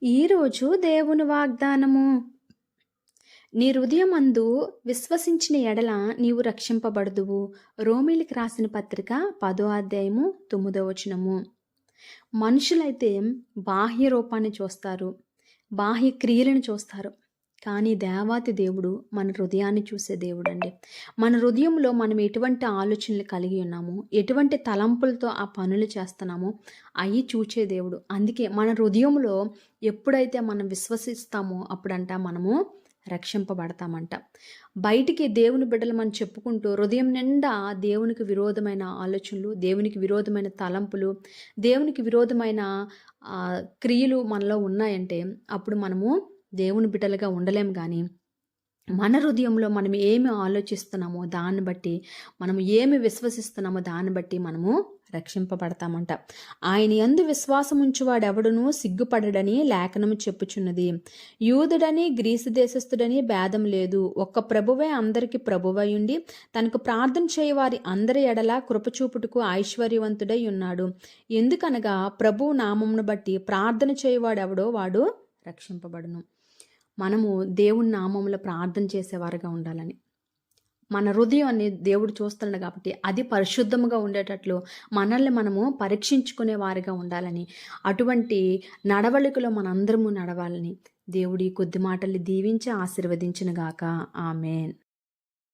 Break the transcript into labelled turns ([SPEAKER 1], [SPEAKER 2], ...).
[SPEAKER 1] ఈరోజు దేవుని వాగ్దానము. నీ హృదయమందు విశ్వసించిన ఎడల నీవు రక్షింపబడుదువు. రోమీలికి రాసిన పత్రిక 10వ అధ్యాయము 9వ వచనము. మనుషులైతే బాహ్య రూపాన్ని చూస్తారు, బాహ్య క్రియలను చూస్తారు. కానీ దేవాతి దేవుడు మన హృదయాన్ని చూసే దేవుడు అండి. మన హృదయంలో మనం ఎటువంటి ఆలోచనలు కలిగి ఉన్నామో, ఎటువంటి తలంపులతో ఆ పనులు చేస్తున్నామో అవి చూచే దేవుడు. అందుకే మన హృదయంలో ఎప్పుడైతే మనం విశ్వసిస్తామో అప్పుడంట మనము రక్షింపబడతామంట. బయటికి దేవుని బిడ్డలు మనం చెప్పుకుంటూ హృదయం నిండా దేవునికి విరోధమైన ఆలోచనలు, దేవునికి విరోధమైన తలంపులు, దేవునికి విరోధమైన క్రియలు మనలో ఉన్నాయంటే అప్పుడు మనము దేవుని బిడ్డలుగా ఉండలేం. కానీ మన హృదయంలో మనం ఏమి ఆలోచిస్తున్నామో దాన్ని బట్టి, మనం ఏమి విశ్వసిస్తున్నామో దాన్ని బట్టి మనము రక్షింపబడతామంట. ఆయన యందు విశ్వాసం ఉంచువాడెవడునూ సిగ్గుపడడని లేఖనము చెప్పుచున్నది. యూదుడని గ్రీసు దేశస్థుడని భేదం లేదు, ఒక్క ప్రభువే అందరికి ప్రభువై ఉండి తనకు ప్రార్థన చేయవారి అందరి ఎడల కృపచూపుటకు ఐశ్వర్యవంతుడై ఉన్నాడు. ఎందుకనగా ప్రభువు నామమును బట్టి ప్రార్థన చేయవాడెవడో వాడు రక్షింపబడును. మనము దేవుని నామములో ప్రార్థన చేసేవారుగా ఉండాలని, మన హృదయాన్ని దేవుడు చూస్తున్నాడు కాబట్టి అది పరిశుద్ధముగా ఉండేటట్లు మనల్ని మనము పరీక్షించుకునే వారిగా ఉండాలని, అటువంటి నడవడికలో మనందరము నడవాలని దేవుడి కొద్ది మాటల్ని దీవించి ఆశీర్వదించునుగాక. ఆమేన్.